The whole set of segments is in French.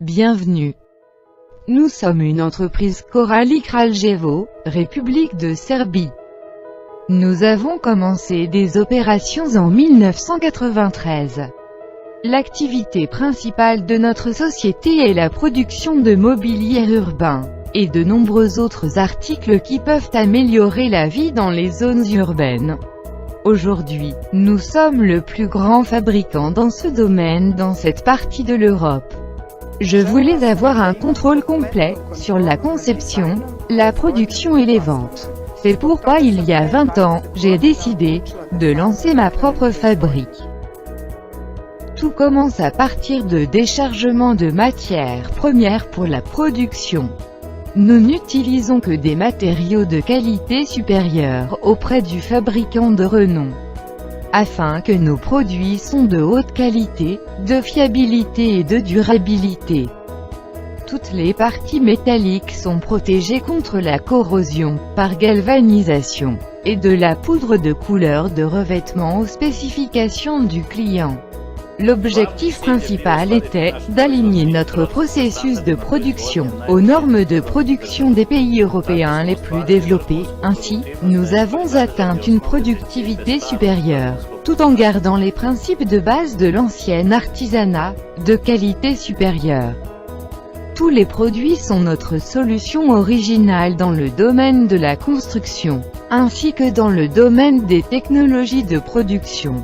Bienvenue. Nous sommes une entreprise Korali Kraljevo, République de Serbie. Nous avons commencé des opérations en 1993. L'activité principale de notre société est la production de mobilier urbain, et de nombreux autres articles qui peuvent améliorer la vie dans les zones urbaines. Aujourd'hui, nous sommes le plus grand fabricant dans ce domaine dans cette partie de l'Europe. Je voulais avoir un contrôle complet sur la conception, la production et les ventes. C'est pourquoi il y a 20 ans, j'ai décidé de lancer ma propre fabrique. Tout commence à partir de déchargements de matières premières pour la production. Nous n'utilisons que des matériaux de qualité supérieure auprès du fabricant de renom, afin que nos produits soient de haute qualité, de fiabilité et de durabilité. Toutes les parties métalliques sont protégées contre la corrosion, par galvanisation, et de la poudre de couleur de revêtement aux spécifications du client. L'objectif principal était d'aligner notre processus de production aux normes de production des pays européens les plus développés. Ainsi, nous avons atteint une productivité supérieure, tout en gardant les principes de base de l'ancien artisanat, de qualité supérieure. Tous les produits sont notre solution originale dans le domaine de la construction, ainsi que dans le domaine des technologies de production.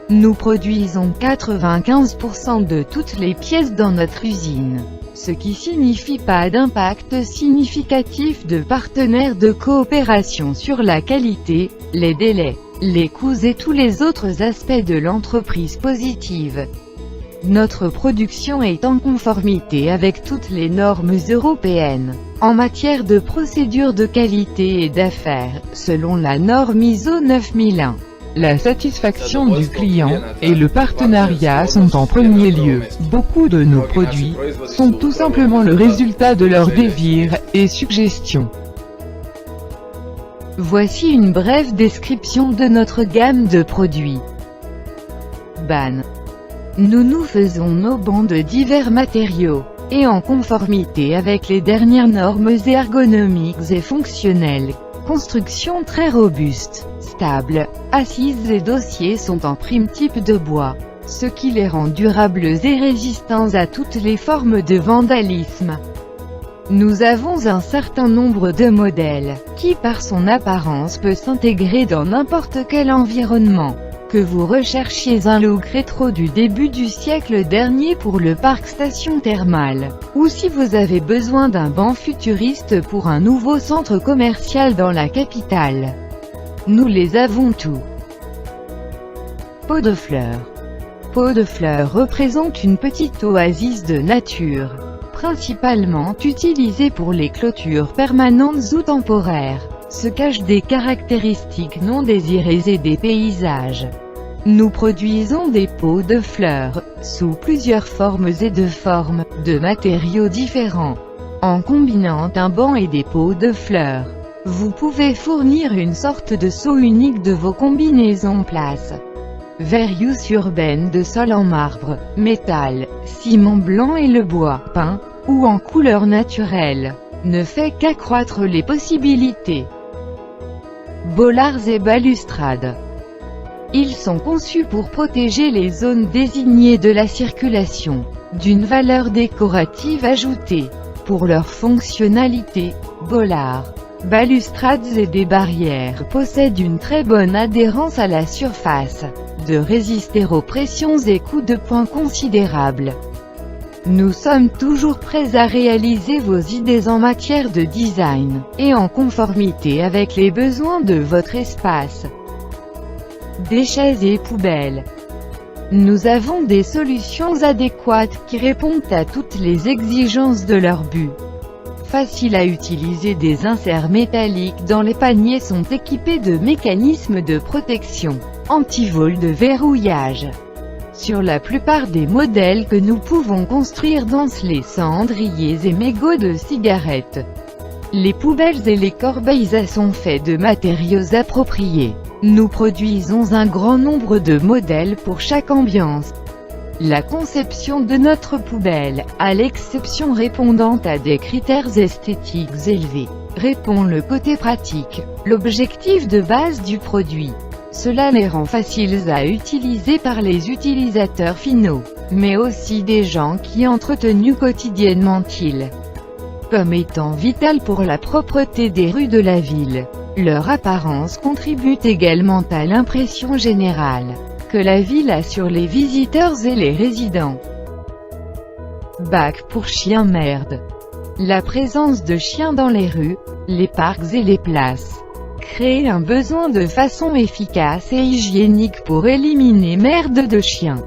Nous produisons 95% de toutes les pièces dans notre usine, ce qui signifie pas d'impact significatif de partenaires de coopération sur la qualité, les délais, les coûts et tous les autres aspects de l'entreprise positive. Notre production est en conformité avec toutes les normes européennes, en matière de procédures de qualité et d'affaires, selon la norme ISO 9001. La satisfaction du client et le partenariat sont en premier lieu. Beaucoup de nos produits sont tout simplement le résultat de leurs désirs et suggestions. Voici une brève description de notre gamme de produits. BAN. Nous faisons nos bancs de divers matériaux, et en conformité avec les dernières normes ergonomiques et fonctionnelles. Construction très robuste, stable, assises et dossiers sont en prime type de bois, ce qui les rend durables et résistants à toutes les formes de vandalisme. Nous avons un certain nombre de modèles, qui par son apparence peut s'intégrer dans n'importe quel environnement. Que vous recherchiez un look rétro du début du siècle dernier pour le parc station thermale, ou si vous avez besoin d'un banc futuriste pour un nouveau centre commercial dans la capitale. Nous les avons tous. Pot de fleurs. Pot de fleurs représente une petite oasis de nature, principalement utilisée pour les clôtures permanentes ou temporaires, se cachent des caractéristiques non désirées et des paysages. Nous produisons des pots de fleurs, sous plusieurs formes et de matériaux différents. En combinant un banc et des pots de fleurs, vous pouvez fournir une sorte de seau unique de vos combinaisons place. Various urbaine de sol en marbre, métal, ciment blanc et le bois, peint, ou en couleur naturelle, ne fait qu'accroître les possibilités. Bollards et balustrades. Ils sont conçus pour protéger les zones désignées de la circulation, d'une valeur décorative ajoutée. Pour leur fonctionnalité, bollards, balustrades et des barrières possèdent une très bonne adhérence à la surface, de résister aux pressions et coups de poing considérables. Nous sommes toujours prêts à réaliser vos idées en matière de design, et en conformité avec les besoins de votre espace. Déchets et poubelles. Nous avons des solutions adéquates qui répondent à toutes les exigences de leur but. Facile à utiliser, des inserts métalliques dans les paniers sont équipés de mécanismes de protection, anti-vol de verrouillage. Sur la plupart des modèles que nous pouvons construire dansent les cendriers et mégots de cigarettes. Les poubelles et les corbeilles sont faits de matériaux appropriés. Nous produisons un grand nombre de modèles pour chaque ambiance. La conception de notre poubelle, à l'exception répondant à des critères esthétiques élevés, répond le côté pratique, l'objectif de base du produit. Cela les rend faciles à utiliser par les utilisateurs finaux, mais aussi des gens qui entretenus quotidiennement ils, comme étant vital pour la propreté des rues de la ville. Leur apparence contribue également à l'impression générale que la ville a sur les visiteurs et les résidents. Bac pour chiens merde. La présence de chiens dans les rues, les parcs et les places crée un besoin de façon efficace et hygiénique pour éliminer merde de chiens.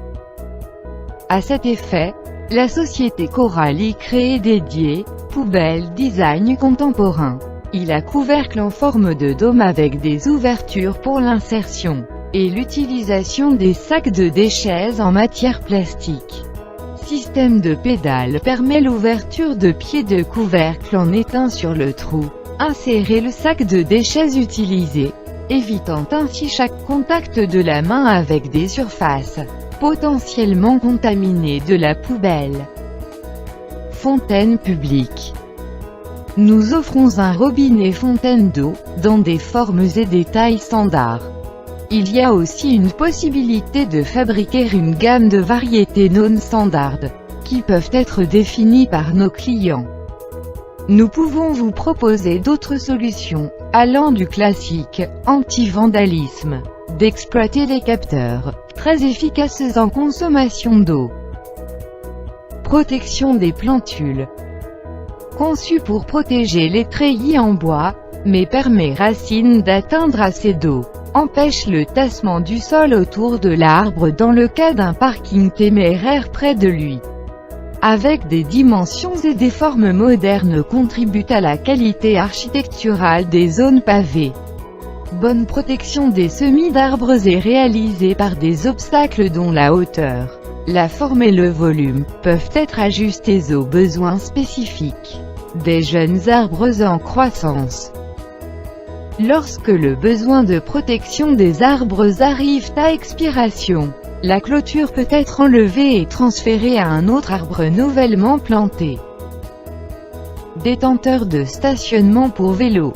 À cet effet, la société Coralie crée dédié, poubelle design contemporain. Il a couvercle en forme de dôme avec des ouvertures pour l'insertion et l'utilisation des sacs de déchets en matière plastique. Système de pédale permet l'ouverture de pieds de couvercle en étant sur le trou. Insérer le sac de déchets utilisé, évitant ainsi chaque contact de la main avec des surfaces potentiellement contaminées de la poubelle. Fontaine publique. Nous offrons un robinet fontaine d'eau, dans des formes et des tailles standards. Il y a aussi une possibilité de fabriquer une gamme de variétés non standards, qui peuvent être définies par nos clients. Nous pouvons vous proposer d'autres solutions, allant du classique, anti-vandalisme, d'exploiter les capteurs, très efficaces en consommation d'eau. Protection des plantules. Conçu pour protéger les treillis en bois, mais permet racines d'atteindre assez d'eau, empêche le tassement du sol autour de l'arbre dans le cas d'un parking téméraire près de lui. Avec des dimensions et des formes modernes contribuent à la qualité architecturale des zones pavées. Bonne protection des semis d'arbres est réalisée par des obstacles dont la hauteur, la forme et le volume peuvent être ajustés aux besoins spécifiques des jeunes arbres en croissance. Lorsque le besoin de protection des arbres arrive à expiration, la clôture peut être enlevée et transférée à un autre arbre nouvellement planté. Détenteur de stationnement pour vélo.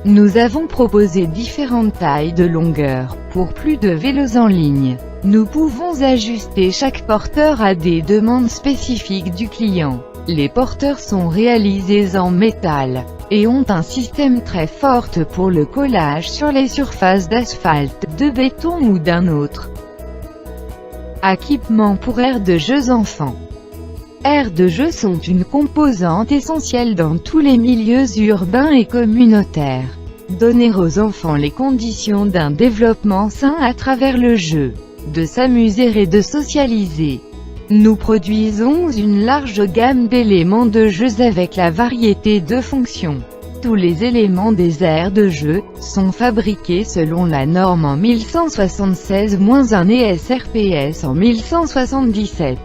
Nous avons proposé différentes tailles de longueur, pour plus de vélos en ligne. Nous pouvons ajuster chaque porteur à des demandes spécifiques du client. Les porteurs sont réalisés en métal, et ont un système très fort pour le collage sur les surfaces d'asphalte, de béton ou d'un autre. Équipement pour aires de jeux enfants. Aires de jeux sont une composante essentielle dans tous les milieux urbains et communautaires. Donner aux enfants les conditions d'un développement sain à travers le jeu, de s'amuser et de socialiser. Nous produisons une large gamme d'éléments de jeux avec la variété de fonctions. Tous les éléments des aires de jeu sont fabriqués selon la norme en 1176-1 et SRPS en 1177,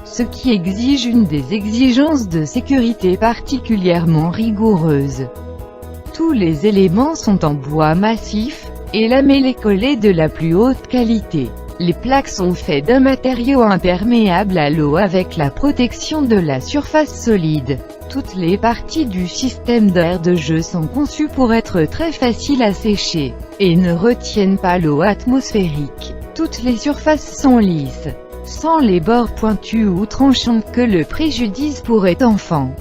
ce qui exige une des exigences de sécurité particulièrement rigoureuses. Tous les éléments sont en bois massif, et lamellé collé de la plus haute qualité. Les plaques sont faites d'un matériau imperméable à l'eau avec la protection de la surface solide. Toutes les parties du système d'aire de jeu sont conçues pour être très faciles à sécher, et ne retiennent pas l'eau atmosphérique. Toutes les surfaces sont lisses, sans les bords pointus ou tranchants que le préjudice pourrait enfant.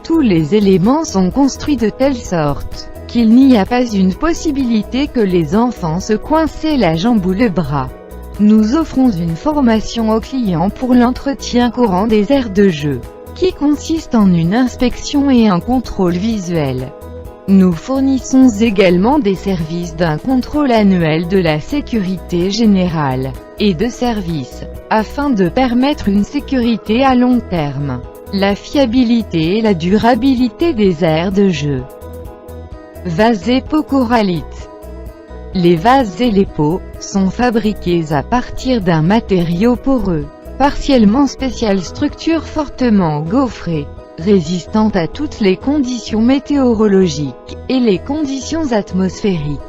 Tous les éléments sont construits de telle sorte qu'il n'y a pas une possibilité que les enfants se coincent la jambe ou le bras. Nous offrons une formation aux clients pour l'entretien courant des aires de jeu, qui consiste en une inspection et un contrôle visuel. Nous fournissons également des services d'un contrôle annuel de la sécurité générale, et de services, afin de permettre une sécurité à long terme, la fiabilité et la durabilité des aires de jeu. Vases et pots corallite. Les vases et les pots sont fabriqués à partir d'un matériau poreux, partiellement spécial, structure fortement gaufrée, résistante à toutes les conditions météorologiques et les conditions atmosphériques.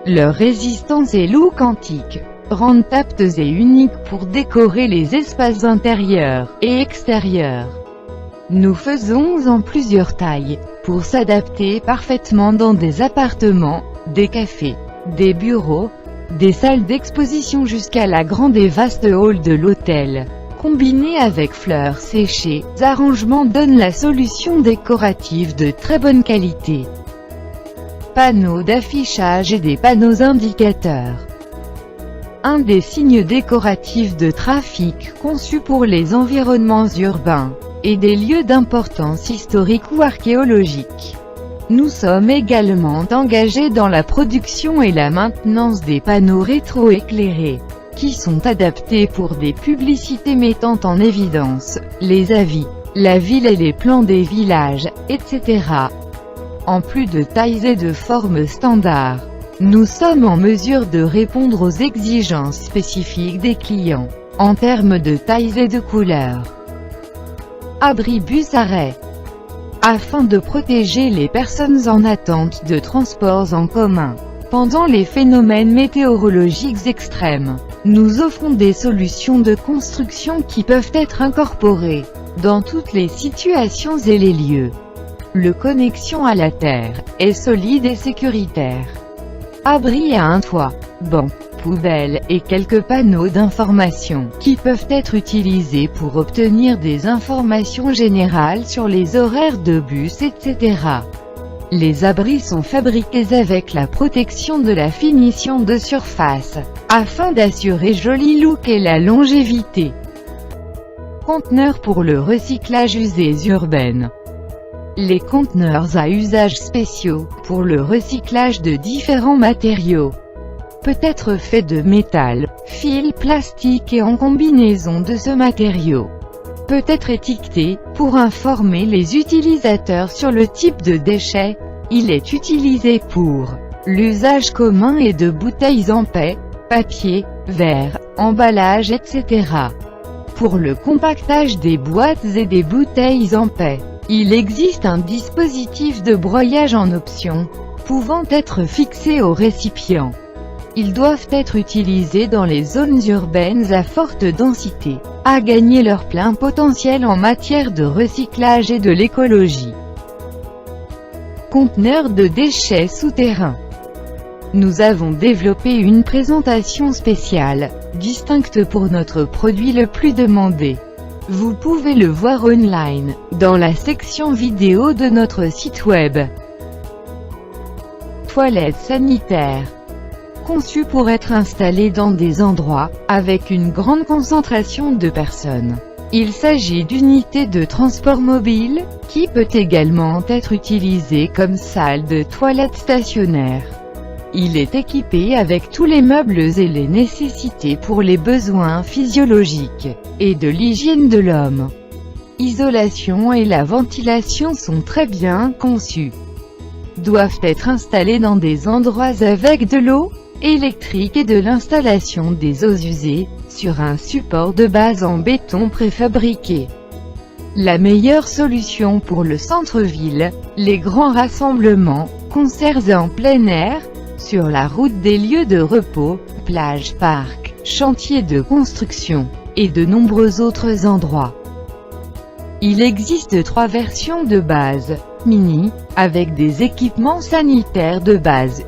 Leur résistance est look quantique. rendent aptes et uniques pour décorer les espaces intérieurs et extérieurs. Nous faisons en plusieurs tailles, pour s'adapter parfaitement dans des appartements, des cafés, des bureaux, des salles d'exposition jusqu'à la grande et vaste hall de l'hôtel. Combiné avec fleurs séchées, ces arrangements donnent la solution décorative de très bonne qualité. Panneaux d'affichage et des panneaux indicateurs. Un des signes décoratifs de trafic conçus pour les environnements urbains et des lieux d'importance historique ou archéologique. Nous sommes également engagés dans la production et la maintenance des panneaux rétroéclairés, qui sont adaptés pour des publicités mettant en évidence les avis, la ville et les plans des villages, etc. En plus de tailles et de formes standards, nous sommes en mesure de répondre aux exigences spécifiques des clients, en termes de tailles et de couleurs. Abribus arrêt. Afin de protéger les personnes en attente de transports en commun, pendant les phénomènes météorologiques extrêmes, nous offrons des solutions de construction qui peuvent être incorporées dans toutes les situations et les lieux. Le connexion à la terre est solide et sécuritaire. Abri à un toit, banc, poubelle et quelques panneaux d'information qui peuvent être utilisés pour obtenir des informations générales sur les horaires de bus, etc. Les abris sont fabriqués avec la protection de la finition de surface, afin d'assurer joli look et la longévité. Conteneurs pour le recyclage usées urbaines. Les conteneurs à usages spéciaux, pour le recyclage de différents matériaux, peut être fait de métal, fil, plastique et en combinaison de ce matériau. Peut être étiqueté, pour informer les utilisateurs sur le type de déchets. Il est utilisé pour l'usage commun et de bouteilles en paix, papier, verre, emballage, etc. Pour le compactage des boîtes et des bouteilles en paix, il existe un dispositif de broyage en option, pouvant être fixé au récipient. Ils doivent être utilisés dans les zones urbaines à forte densité, à gagner leur plein potentiel en matière de recyclage et de l'écologie. Conteneurs de déchets souterrains. Nous avons développé une présentation spéciale, distincte pour notre produit le plus demandé. Vous pouvez le voir online, dans la section vidéo de notre site web. Toilettes sanitaires. Conçues pour être installées dans des endroits, avec une grande concentration de personnes. Il s'agit d'unités de transport mobile, qui peut également être utilisée comme salle de toilette stationnaire. Il est équipé avec tous les meubles et les nécessités pour les besoins physiologiques et de l'hygiène de l'homme. Isolation et la ventilation sont très bien conçus. Doivent être installés dans des endroits avec de l'eau électrique et de l'installation des eaux usées, sur un support de base en béton préfabriqué. La meilleure solution pour le centre-ville, les grands rassemblements, concerts en plein air, sur la route des lieux de repos, plages, parcs, chantiers de construction, et de nombreux autres endroits. Il existe 3 versions de base, mini, avec des équipements sanitaires de base,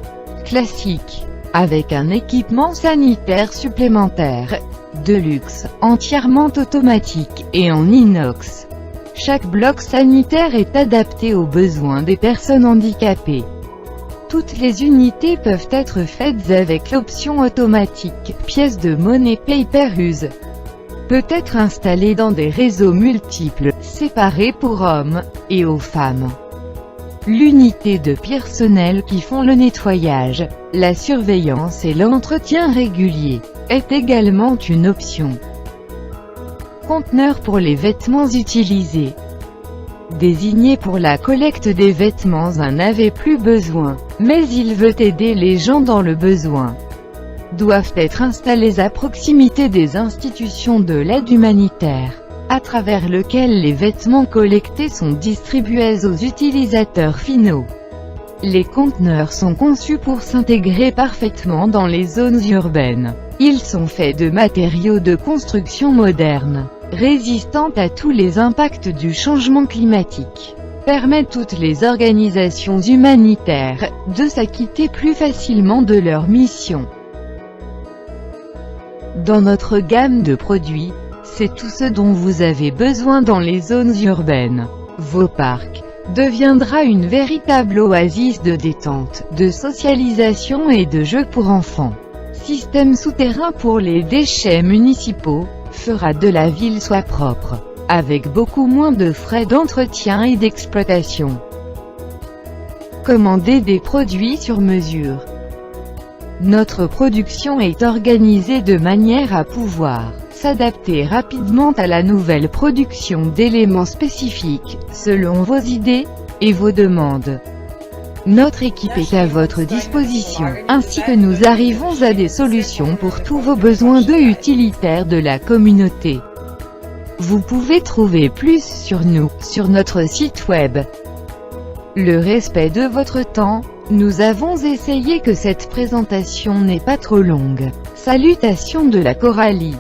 classique, avec un équipement sanitaire supplémentaire, deluxe, entièrement automatique, et en inox. Chaque bloc sanitaire est adapté aux besoins des personnes handicapées. Toutes les unités peuvent être faites avec l'option automatique, pièce de monnaie pay-per-use. Peut être installée dans des réseaux multiples, séparés pour hommes, et aux femmes. L'unité de personnel qui font le nettoyage, la surveillance et l'entretien régulier, est également une option. Conteneur pour les vêtements utilisés. Désigné pour la collecte des vêtements, n'avait plus besoin, mais il veut aider les gens dans le besoin. Doivent être installés à proximité des institutions de l'aide humanitaire, à travers lequel les vêtements collectés sont distribués aux utilisateurs finaux. Les conteneurs sont conçus pour s'intégrer parfaitement dans les zones urbaines, Ils sont faits de matériaux de construction modernes, résistants à tous les impacts du changement climatique, permettent toutes les organisations humanitaires de s'acquitter plus facilement de leur mission. Dans notre gamme de produits, c'est tout ce dont vous avez besoin dans les zones urbaines. Vos parcs deviendra une véritable oasis de détente, de socialisation et de jeux pour enfants. Système souterrain pour les déchets municipaux fera de la ville soit propre, avec beaucoup moins de frais d'entretien et d'exploitation. Commandez des produits sur mesure. Notre production est organisée de manière à pouvoir s'adapter rapidement à la nouvelle production d'éléments spécifiques, selon vos idées et vos demandes. Notre équipe est à votre disposition, ainsi que nous arrivons à des solutions pour tous vos besoins de utilitaires de la communauté. Vous pouvez trouver plus sur nous, sur notre site web. Le respect de votre temps. Nous avons essayé que cette présentation n'est pas trop longue. Salutations de la Coralie.